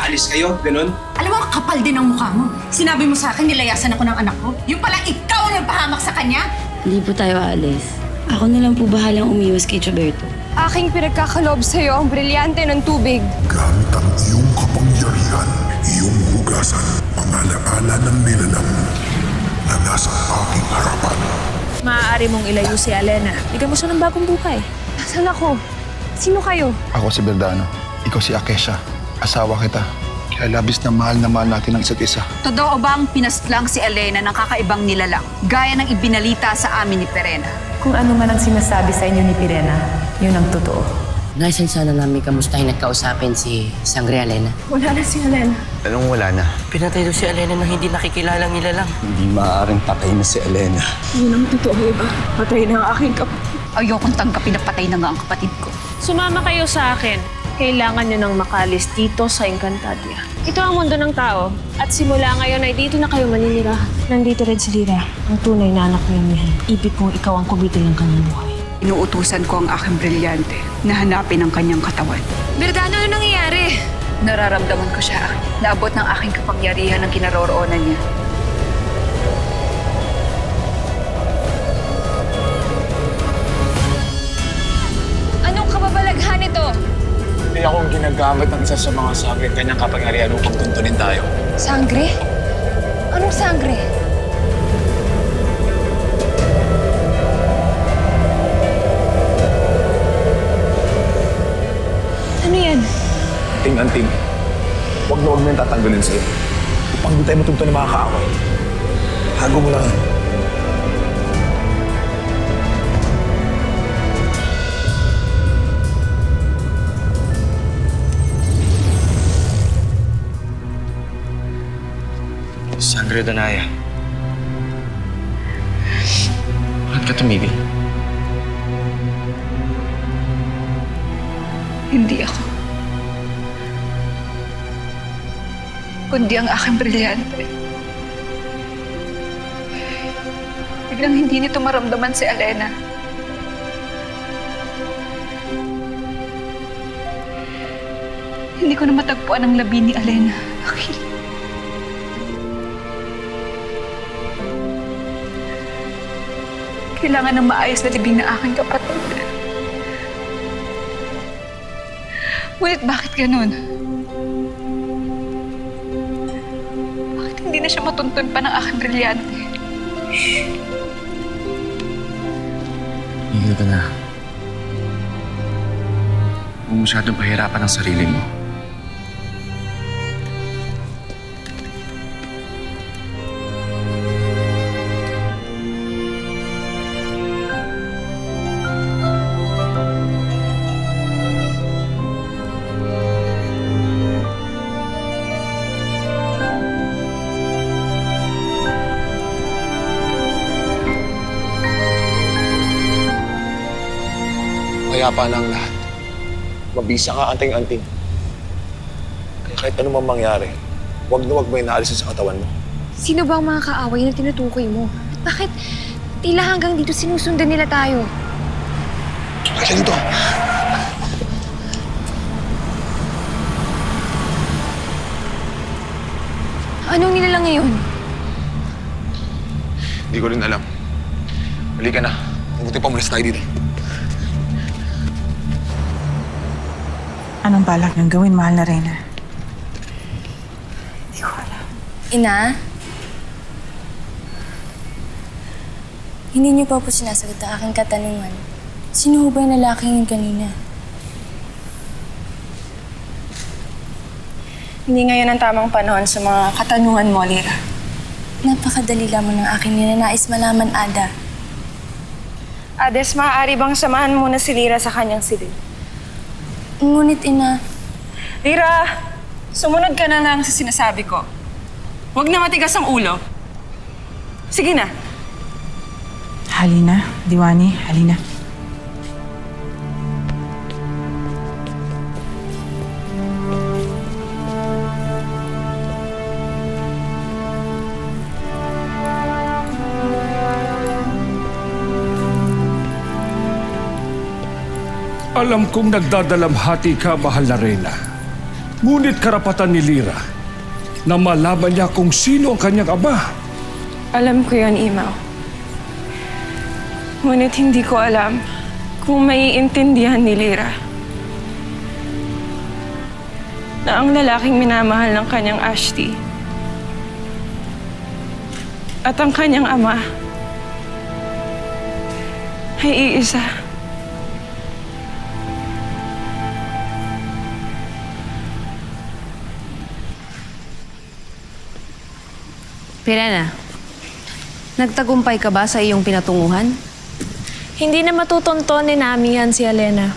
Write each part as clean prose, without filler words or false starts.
aalis kayo, ganun? Alam mo, kapal din ang mukha mo. Sinabi mo sa akin, nilayasan ako ng anak ko. Yung pala ikaw ang nagpahamak sa kanya? Hindi po tayo aalis. Ako na lang po bahalang umiwas kay Choberto. Aking pinagkakaloob sa'yo ang brilyante ng tubig. Gamit ang iyong kapangyarihan, iyong hugasan, ang alaala ng nilalang na nasa aking harapan. Maaari mong ilayo si Alena. Bigyan mo siya ng bagong buhay. Nasaan ako? Sino kayo? Ako si Verdano. Ikaw si Akesha. Asawa kita. Kaya labis na mahal natin ang isa't isa. Totoo bang pinaslang si Elena ng kakaibang nilalang, gaya ng ibinalita sa amin ni Perena? Kung ano man ang sinasabi sa inyo ni Pirena, yun ang totoo. Naisan sana namin kamustahin at kausapin si Sangre Alena. Wala na si Alena. Anong wala na? Pinatay daw si Alena nang hindi nakikilalang nilalang. Hindi maaaring patay na si Elena. Yun ang totoo, iba. Patay na ang aking kapatid. Ayokong tanggapin na patay na nga ang kapatid ko. Sumama kayo sa akin. Kailangan nyo ng makalis dito sa Encantadia. Ito ang mundo ng tao. At simula ngayon ay dito na kayo maninirahan. Nandito rin si Lira, ang tunay na anak ni Amihan. Ibig kong ikaw ang kumite ng kanyang buhay. Inuutusan ko ang aking brilyante na hanapin ang kanyang katawan. Verdano, ano nangyayari? Nararamdaman ko siya. Naabot ng aking kapangyarihan ang kinaroroonan niya. Anong kababalaghan ito? Hindi akong ginagamit ng isa sa mga sangre kanyang kapangyarihan upang tuntunin tayo. Sangre? Anong sangre? Ano yan? Anting-anting. Huwag na huwag mo yung tatanggalin sa'yo. Upang di tayo matugto ng mga kaaway. Hago mo lang. Sangre Danaya. Bakit ka tumigil? Hindi ako. Kundi ang aking brilyante. Biglang hindi nito maramdaman si Elena. Hindi ko na matagpuan ang labi ni Elena. Akil. Kailangan ng maayos na libing na aking kapatid. Ngunit bakit ganun? Bakit hindi na siya matuntun pa ng aking brilyante? Higil ka na. Huwag mo masyadong pahirapan ang sarili mo. Mayapa na ang lahat. Mabisa ka, anting-anting. Kaya kahit ano mang mangyari, huwag na huwag mo inaalisin sa katawan mo. Sino ba ang mga kaaway na tinutukoy mo? At bakit tila hanggang dito sinusundan nila tayo? Kasi dito. Anong nilalang ngayon? Hindi ko rin alam. Mali ka na. Mabuti pa mulis tayo dito. Anong balak niyang gawin, mahal na Reyna? Hindi ko alam. Ina? Hindi niyo pa po sinasagot ang aking katanungan. Sino ho ba yung lalaking yun kanina? Hindi ngayon ang tamang panahon sa mga katanungan mo, Lira. Napakadali lamang ng aking ninanais malaman, Ada. Ades, maaari bang samahan muna si Lira sa kanyang silid? Ngunit, Ina, Lira, sumunod ka na lang sa sinasabi ko. Huwag na matigas ang ulo. Sige na. Halina, Diwani, halina. Alam kong nagdadalamhati ka, mahal na Reyna. Ngunit karapatan ni Lira na malaman niya kung sino ang kanyang ama. Alam ko yon, Imaw. Ngunit hindi ko alam kung maiintindihan ni Lira na ang lalaking minamahal ng kanyang Ashti at ang kanyang ama ay iisa. Pirena, nagtagumpay ka ba sa iyong pinatunguhan? Hindi na matutuntonin namin yan si Elena.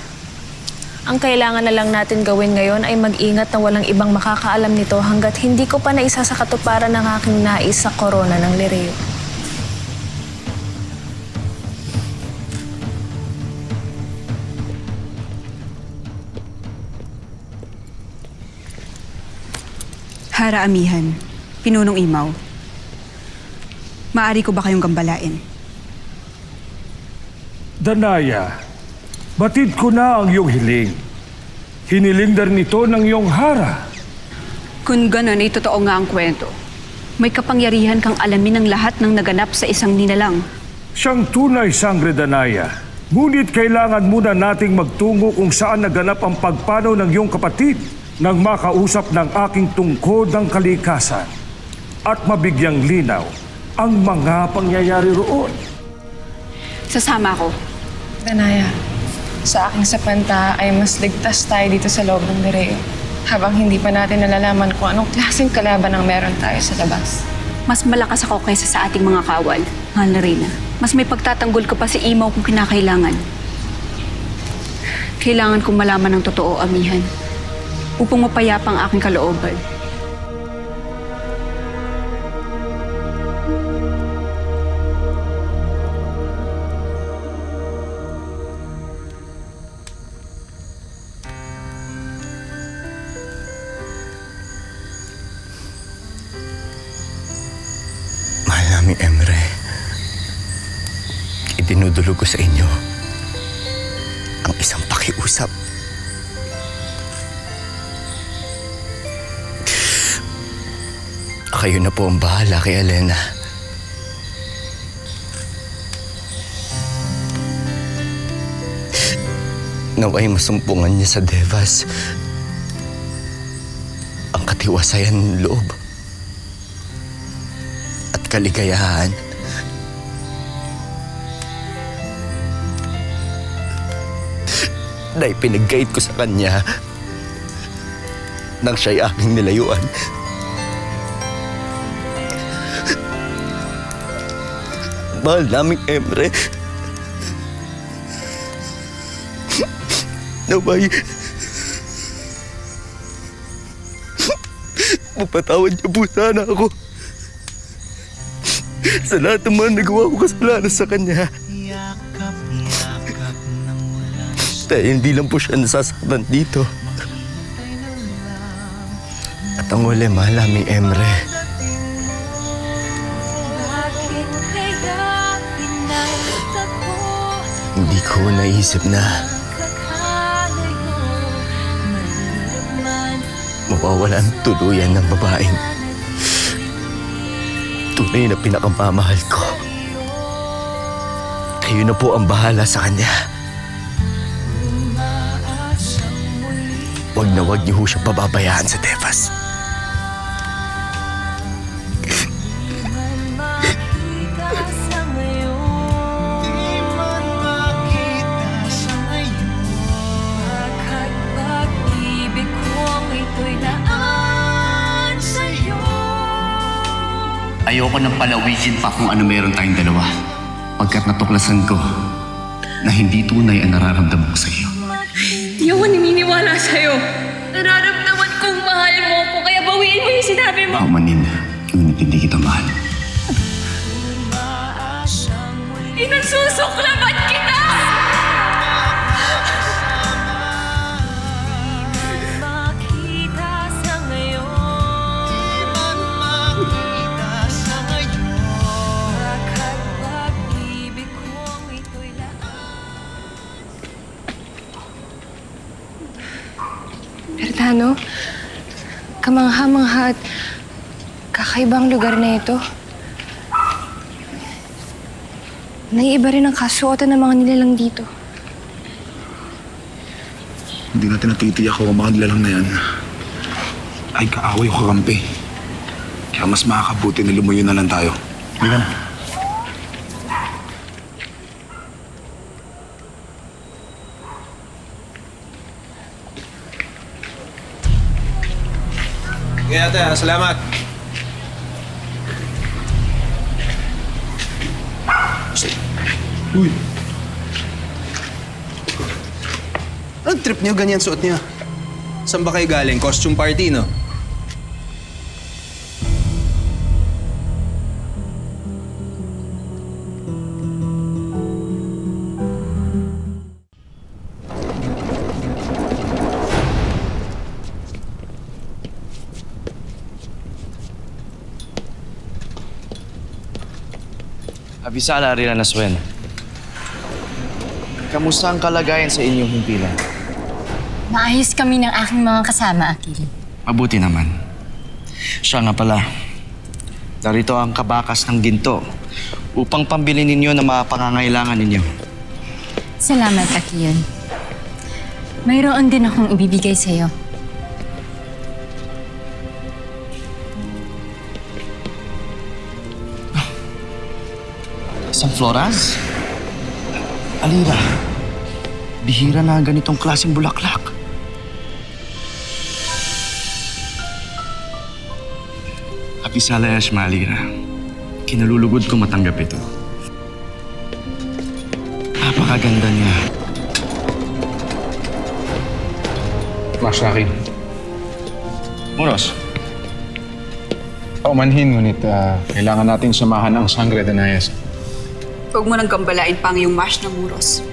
Ang kailangan na lang natin gawin ngayon ay mag-ingat na walang ibang makakaalam nito hanggat hindi ko pa naisa sa katuparan ng aking nais sa korona ng Lireo. Hara Amihan, Pinunong Imaw. Maari ko ba kayong gambalain? Danaya, batid ko na ang iyong hiling. Hiniling din ito ng iyong hara. Kung ganon ay totoo nga ang kwento. May kapangyarihan kang alamin ng lahat ng naganap sa isang nilalang. Siyang tunay, Sangre Danaya. Ngunit kailangan muna nating magtungo kung saan naganap ang pagpanaw ng iyong kapatid nang makausap ng aking tungkod ng kalikasan at mabigyang linaw ang mga pangyayari roon. Sasama ko. Danaya, sa aking sapanta ay mas ligtas tayo dito sa loob ng Lireo habang hindi pa natin nalalaman kung anong klaseng kalaban ang meron tayo sa labas. Mas malakas ako kaysa sa ating mga kawal, mahal na Reyna. Mas may pagtatanggol ko pa si Imaw kung kinakailangan. Kailangan kong malaman ng totoo, Amihan, upang mapayapa ang aking kalooban. Mahal naming Emre, idinudulog ko sa inyo ang isang pakiusap. Kayo na po ang bahala kay Elena. Naway masumpungan niya sa Devas ang katiwasayan ng loob at kaligayahan. Na ipinag-guide ko sa kanya nang siya'y aking nilayuan. Mahal naming Emre. Naway, mapatawad niyo po sana ako sa lahat ng mga nagawa ko kasalanan sa kanya. Dahil hindi lang po siya nasasaktan dito. At ang uli, mahal naming Emre. Hindi ko naisip na mawawalan tuluyan ng babaeng tunay na pinakamamahal ko. Kayo na po ang bahala sa kanya. Huwag na huwag niyo siya pababayaan sa Devas. Ayoko nang palawisin pa kung ano meron tayong dalawa. Pagkat natuklasan ko na hindi tunay ang nararamdaman ko sa iyo. Di ako naniniwala sa'yo. Nararamdaman kong mahal mo ko, kaya bawiin mo yung sinabi mo. Paumanin, ngunit hindi kita mahal. Inasusuklaban kita! Bertano, kamangha-mangha at kakaibang lugar na ito. Naiiba rin ang kasuotan ng mga nilalang dito. Hindi natin natitiyak kung ang mga nilalang na yan ay kaaway o kakampi. Kaya mas makakabuti na lumuyo na lang tayo. Hindi ka na. Kaya ate, salamat. Uy, Anong trip niyo? Ganyan suot niya. Saan ba kayo galing? Costume party, no? Abisala rin na Naswen. Kamusta ang kalagayan sa inyong himpilan? Maayos kami ng aking mga kasama, Akil. Mabuti naman. Siya nga pala, narito ang kabakas ng ginto upang pambili ninyo ng mga pangangailangan ninyo. Salamat, Akil. Mayroon din akong ibibigay sa'yo. Isang floras? Alira, bihira na ganitong klaseng bulaklak. Abisala Yashma, Alira. Kinalulugod ko matanggap ito. Napakaganda niya. Mas sa akin. Moros, Paumanhin, ngunit kailangan nating samahan ang Sangre de Nayas. Huwag mo nang gambalain pa ang iyong mash ng muros.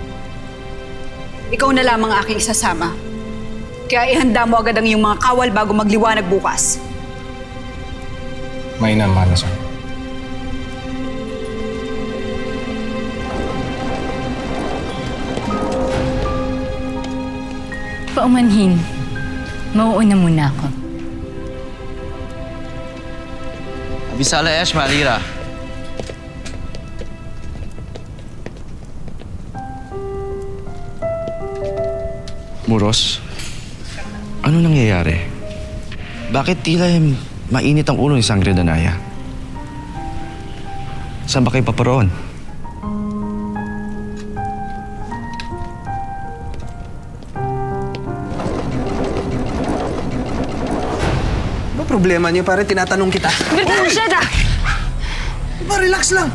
Ikaw na lamang aking isasama. Kaya ihanda mo agad ang iyong mga kawal bago magliwanag bukas. May namalasan. Paumanhin. Mauuna muna ako. Abisala Yashma, Alira. Muros, ano nangyayari? Bakit tila mainit ang ulo ni Sangre de Naya? Saan ba kayo paparoon? Ano problema niyo? Pare, tinatanong kita. Bertano, Ba, relax lang.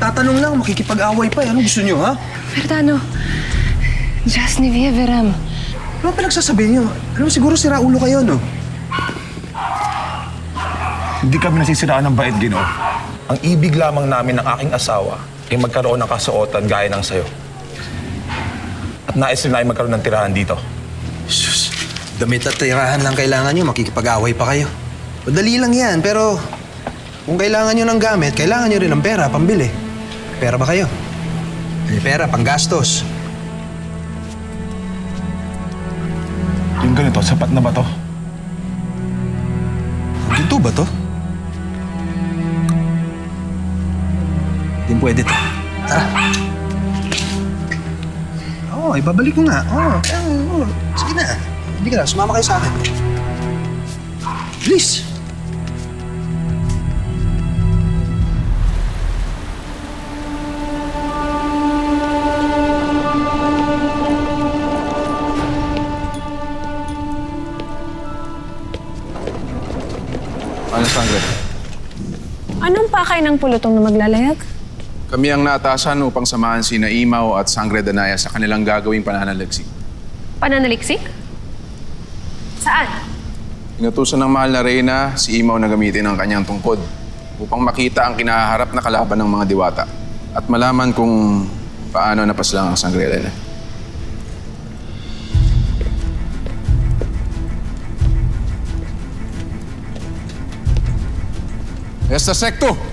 Tatanong lang, makikipag-away pa. Anong gusto niyo, ha? Bertano, just ni Veram. Ano pinagsasabi niyo? Alam mo, siguro sira ulo kayo, no? Hindi kami nasisiraan ng bait, Ginoo. Ang ibig lamang namin ng aking asawa ay magkaroon ng kasuotan gaya ng sayo. At nais rin namin magkaroon ng tirahan dito. Sus, damit at tirahan lang kailangan niyo, makikipag-away pa kayo. Madali lang yan, pero kung kailangan niyo ng gamit, kailangan niyo rin ng pera, pambili. Pera ba kayo? May pera, panggastos. Yung ganito, sapat na ba to? Ginto ba to? Hindi pwede to. Tara. Oo, ibabalik ko nga. Oo. Sige na. Hindi ka na. Sumama kayo sa akin. Please. Ano, Sangre? Anong pakay ng pulutong na maglalayag? Kami ang naatasan upang samahan si Naimaw at Sangre de Naya sa kanilang gagawing pananaliksik. Pananaliksik? Saan? Inutusan ng mahal na Reyna si Imaw na gamitin ang kanyang tungkod upang makita ang kinaharap na kalaban ng mga diwata at malaman kung paano napaslang ang Sangre de Naya. Esta Secto!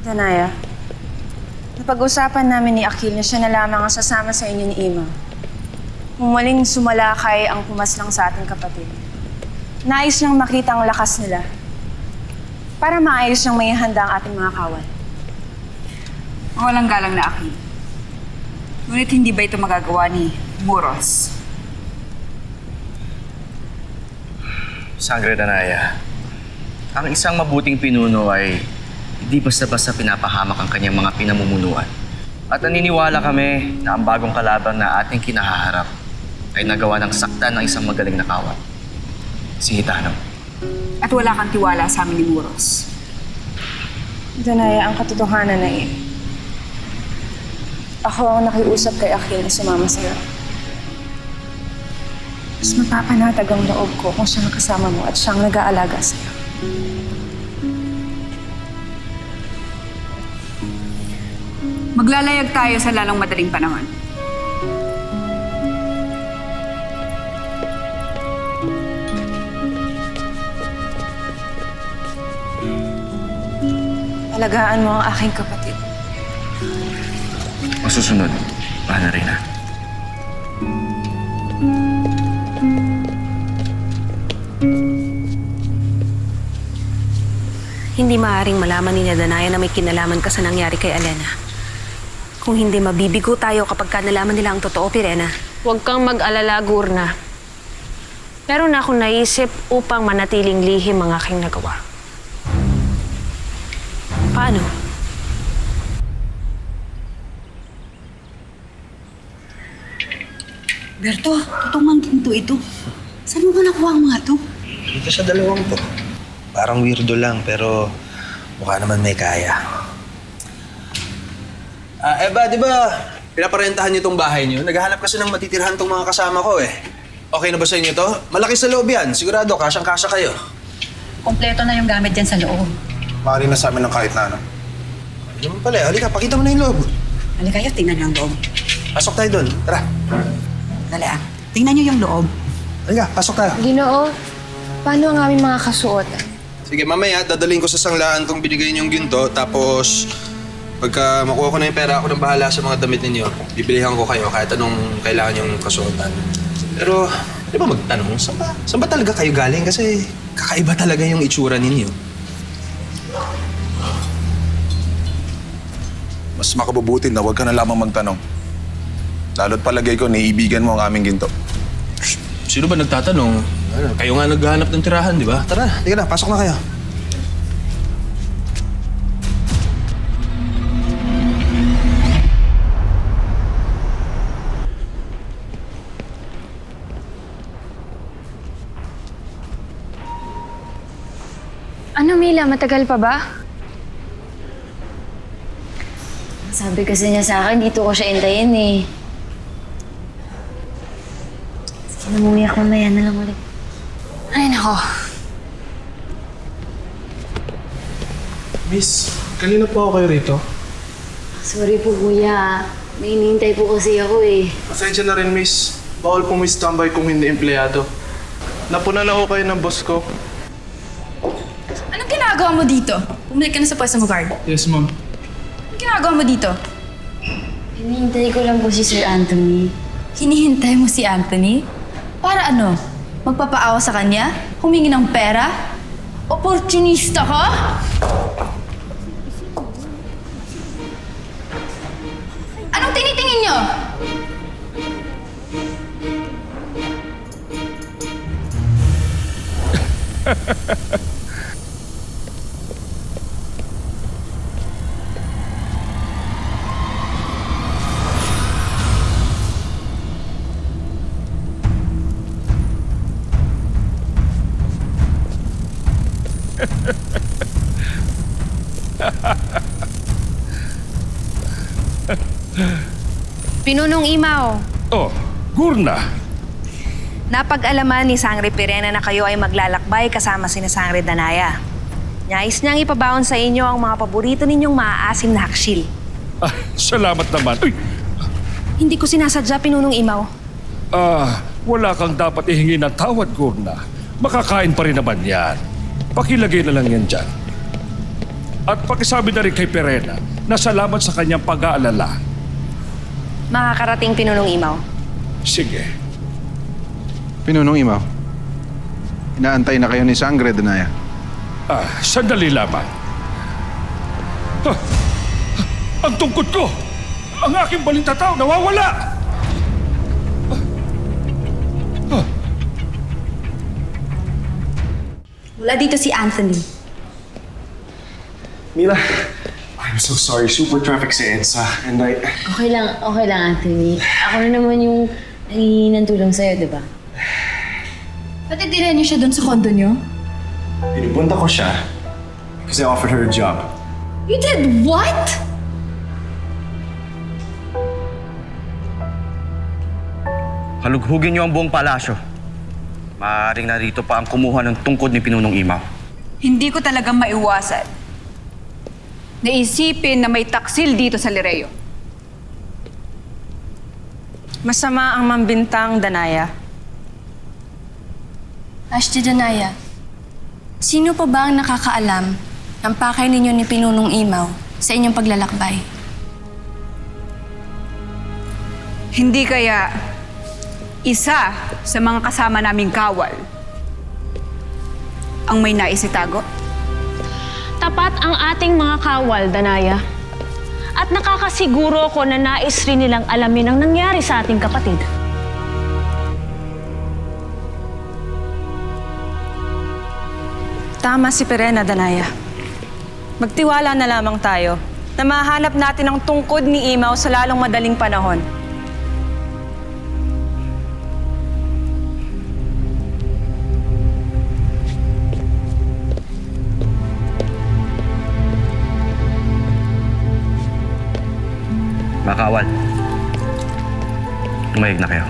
Danaya, napag-usapan namin ni Akil na siya na lamang ang sasama sa inyo ni Ima. Muling sumalakay ang pumaslang sa ating kapatid. Nais niyang makita ang lakas nila para maayos niyang may handa ang ating mga kawal. Walang galang na Akil. Ngunit hindi ba ito magagawa ni Muros? Sangre Danaya, ang isang mabuting pinuno ay hindi basta-basta pinapahamak ang kanyang mga pinamumunuan. At naniniwala kami na ang bagong kalaban na ating kinahaharap ay nagawa ng saktan ng isang magaling na kawal, si Gitano. At wala kang tiwala sa amin ni Muros. Danaya, ang katotohanan na iyon. Ako ang nakiusap kay Akil na sumama sa'yo. Mas mapapanatag ang loob ko kung siyang kasama mo at siyang nag-aalaga sa'yo. Maglalayag tayo sa lalong madaling panahon. Alagaan mo ang aking kapatid. Masusunod, Mahal na Reyna. Hindi maaaring malaman ni Danaya na may kinalaman ka sa nangyari kay Elena. Kung hindi, mabibigo tayo kapag nalaman nila ang totoo, Pirena. Huwag kang mag-alala, Gurna. Meron na akong naisip upang manatiling lihim ang aking nagawa. Paano? Berto, totoong ginto ito. Saan mo ba nakuha ang mga to? Dito sa dalawang to. Parang weirdo lang, pero mukha naman may kaya. Eba, di ba pinaparentahan niyo tong bahay niyo? Naghahanap kasi ng matitirhan tong mga kasama ko eh. Okay na ba sa inyo to? Malaki sa loob yan. Sigurado, kasyang-kasya kayo. Kompleto na yung gamit dyan sa loob. Maaari na sa amin ng kahit na ano. Ano naman pala, halika, pakita mo na yung loob. Halika kayo, tingnan niyo ang loob. Pasok tayo doon, tara. Dali ah. Tingnan niyo yung loob. Halika, pasok tayo. Ginoo, paano ang aming mga kasuotan? Sige, mamaya dadalhin ko sa sanglaan tong binigay niyong ginto, tapos pagka makuha ko na yung pera, ako nang bahala sa mga damit ninyo. Bibilihan ko kayo kahit anong kailangan yung kasuotan. Pero, di ba magtanong, saan ba talaga kayo galing? Kasi kakaiba talaga yung itsura ninyo. Mas makabubuti na huwag ka na lamang magtanong. Lalo't palagay ko, naiibigan mo ang aming ginto. Sino ba nagtatanong? Kayo nga naghahanap ng tirahan, di ba? Tara, tika na, pasok na kayo. Ano, Mila? Matagal pa ba? Sabi kasi niya sa akin, dito ko siya intayin eh. Namumuya ko na yan na lang ulit. Ay, nako. Miss, kanina po ako kayo rito. Sorry po kuya, may hinihintay po kasi ako eh. Pasensya na rin, miss. Bawal po miss tambay kung hindi empleyado. Napuna na ako kayo ng boss ko. Anong ginagawa mo dito? Bumalik ka na sa pwesto mo, guard. Yes, ma'am. Anong ginagawa mo dito? Hinihintay ko lang po si Sir Anthony. Hinihintay mo si Anthony? Para ano? Magpapaawa sa kanya? Humingi ng pera? Opportunista ka? Anong tinitingin niyo? Pinunong Imaw, Oh, Gurna. napag-alaman ni Sangre Pirena na kayo ay maglalakbay kasama sina Sangre Danaya. Nais niyang ipabaon sa inyo ang mga paborito ninyong maaasim na haksil. Ah, salamat naman. Uy, Hindi ko sinasadya, Pinunong Imaw. wala kang dapat ihingi ng tawad, Gurna. Makakain pa rin naman yan. Pakilagay na lang yan dyan. At pakisabi na rin kay Perena na salamat sa kanyang pag-aalala. Makakarating Pinunong Imaw. Sige. Pinunong Imaw, inaantay na kayo ni Sangre Danaya. Sandali lamang. Ang tungkod ko! Ang aking balintataw nawawala! Wala dito si Anthony. Mila, I'm so sorry. Super traffic sa EDSA. And Okay lang, Anthony. Ako na naman yung nangihingi ng tulong sa'yo, di ba? Pati dinala niyo siya doon sa kondo niyo? Pinupunta ko siya because I offered her a job. You did what? Halughugin niyo ang buong palasyo. Maaaring narito pa ang kumuha ng tungkod ni Pinunong Imaw. Hindi ko talagang maiwasan. Naisipin na may taksil dito sa Lireo. Masama ang mambintang, Danaya. Ashti Danaya, sino pa ba ang nakakaalam ng pakay ninyo ni Pinunong Imaw sa inyong paglalakbay? Hindi kaya isa sa mga kasama naming kawal ang may nais itago? Tapat ang ating mga kawal, Danaya. At nakakasiguro ko na nais rin nilang alamin ang nangyari sa ating kapatid. Tama si Perena, Danaya. Magtiwala na lamang tayo na mahanap natin ang tungkod ni Imaw sa lalong madaling panahon. Mga kawal, tumayag na kayo.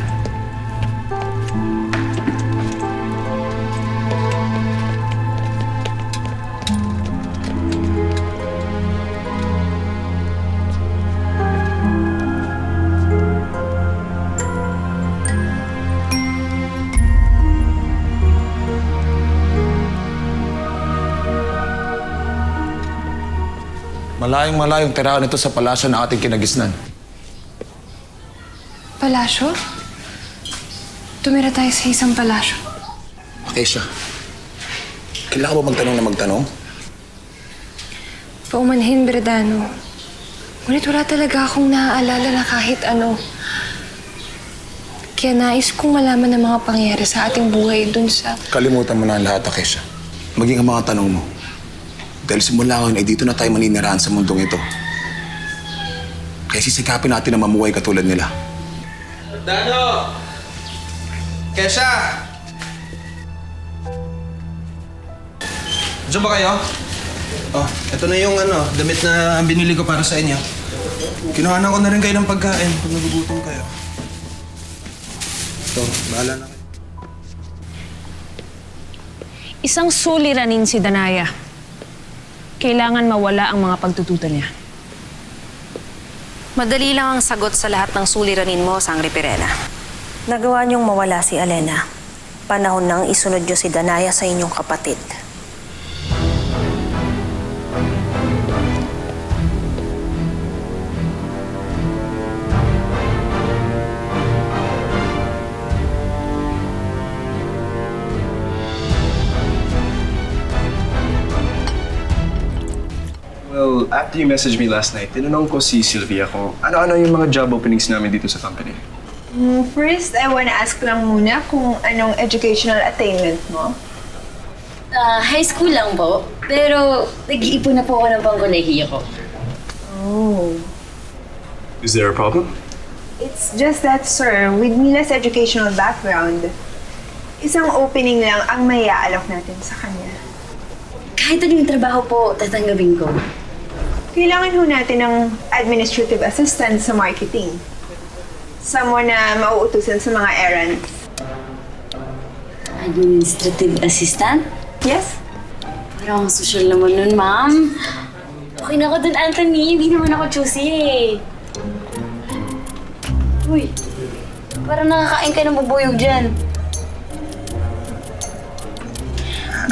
Malayong tirahan ito sa palasyo na ating kinagisnan. Palasyo? Tumira tayo sa isang palasyo. Acacia, kailangan ba magtanong na magtanong? Paumanhin, Bredano. Ngunit wala talaga akong naaalala na kahit ano. Kaya nais kong malaman ang mga pangyayari sa ating buhay dun sa... Kalimutan mo na ang lahat, Acacia. Maging ang mga tanong mo. Dahil simula ngayon ay dito na tayo maninirahan sa mundong ito. Kaya sisikapin natin na mamuhay katulad nila. Dano! Kesha! Diyan ba kayo? Oh, ito na yung damit na binili ko para sa inyo. Kinuhanan ko na rin kayo ng pagkain kung nagugutom kayo. Ito, bahala na kayo. Isang suliranin si Danaya. Kailangan mawala ang mga pagtututo niya. Madali lang ang sagot sa lahat ng suliranin mo, Sangre Perena. Nagawa niyong mawala si Alena. Panahon nang isunod niyo si Danaya sa inyong kapatid. Well, after you messaged me last night, tinanong ko si Sylvia kung ano-ano yung mga job openings namin dito sa company. First, I wanna ask lang muna kung anong educational attainment mo. High school lang po. Pero nag-iipon na po ako ng pangkolehiyo ko. Oh. Is there a problem? It's just that, sir, with Mila's educational background, isang opening lang ang may aalok natin sa kanya. Kahit ano yung trabaho po, tatanggapin ko. Kailangan ho natin ng administrative assistant sa marketing. Someone na mauutusan sa mga errands. Administrative assistant? Yes. Parang social naman nun, ma'am. Okay na ako dun, Anthony. Hindi naman ako choosy eh. Uy, parang nakakain ka ng bubuyog dyan.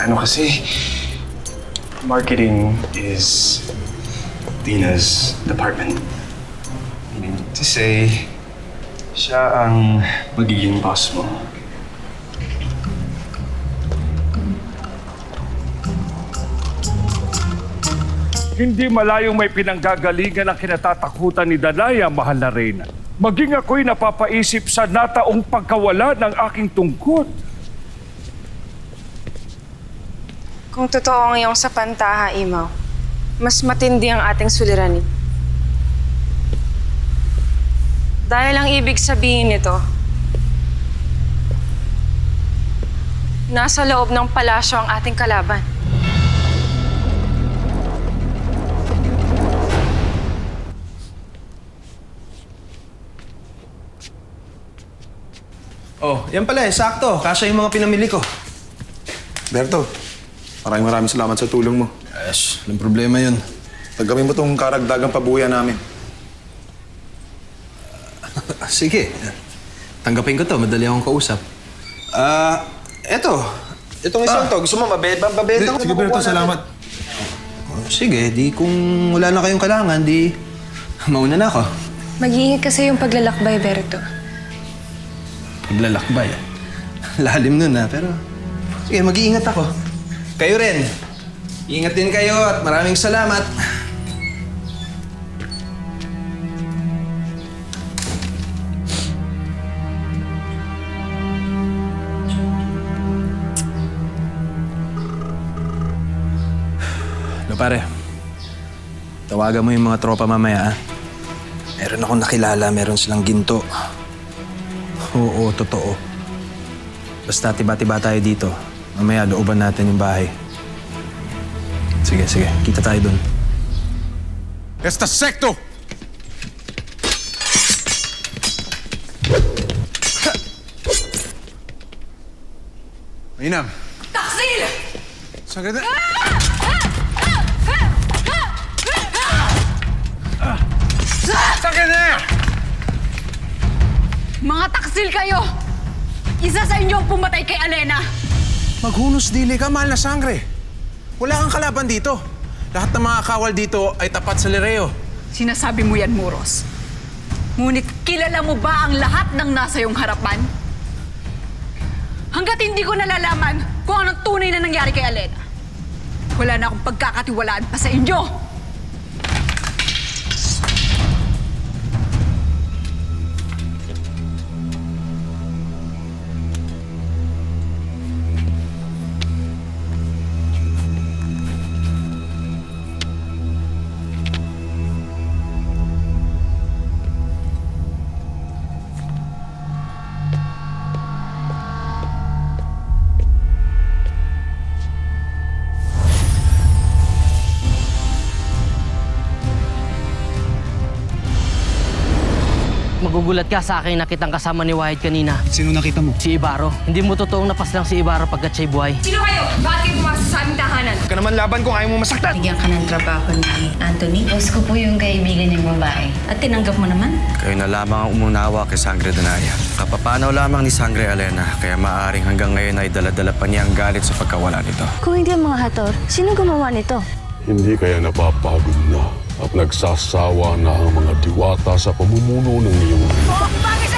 Ano kasi, Marketing is Dina's department. Meaning to say, siya ang magiging boss mo. Hindi malayong may pinanggagalingan ang kinatatakutan ni Danaya, mahal na Reyna. Maging ako'y napapaisip sa nataong pagkawala ng aking tungkod. Kung totoo ang iyong sapantaha, Imaw, mas matindi ang ating suliranin. Dahil ang ibig sabihin nito, nasa loob ng palasyo ang ating kalaban. Oh, yan pala eh, sakto. Kasya yung mga pinamili ko. Berto, maraming salamat sa tulong mo. Yes, walang problema yun. Pagawin mo tong karagdagang pabuya namin. Sige, tanggapin ko to. Madali akong kausap. Eto. Itong isang to. Gusto mo mabenta ko? Sige, Berto, salamat. Sige, di kung wala na kayong kailangan, di mauna na ako. Mag-iingat kasi yung paglalakbay, Berto. Paglalakbay. Lalim nun pero sige, mag-iingat ako. Kayo rin. Ingat din kayo at maraming salamat. Pare, tawagan mo yung mga tropa mamaya, ha? Meron akong nakilala, meron silang ginto. Oo, totoo. Basta tiba-tiba tayo dito. Mamaya, looban natin yung bahay. Sige, kita tayo dun. Esta secto! Mainam. Taksil! Sagrada... Mga taksil kayo! Isa sa inyo ang pumatay kay Alena. Maghunos dili ka, mahal na sangre. Wala kang kalaban dito. Lahat ng mga kawal dito ay tapat sa Lireo. Sinasabi mo yan, Muros. Ngunit kilala mo ba ang lahat ng nasa iyong harapan? Hanggat hindi ko nalalaman kung anong tunay na nangyari kay Alena, wala na akong pagkakatiwalaan pa sa inyo. Magugulat ka sa akin nakitang kasama ni Wahid kanina. Sino nakita mo? Si Ibarro. Hindi mo totoong napaslang si Ibarro pagkat siya'y buhay. Sino kayo? Bakit kayo pumasok sa aming tahanan? Huwag ka naman laban kung ayaw mo masaktan. Bigyan ka ng trabaho ni Anthony. Boss ko po yung kaibigan niyang babae. At tinanggap mo naman? Kayo na lamang ang umunawa kay Sangre Danaya. Kapapanaw lamang ni Sangre Alena, kaya maaring hanggang ngayon ay dala-dala pa niya ang galit sa pagkawala nito. Kung hindi ang mga hator, sino gumawa nito? Hindi kaya napapagod na at nagsasawa na ang mga diwata sa pamumuno ng iyong Bakit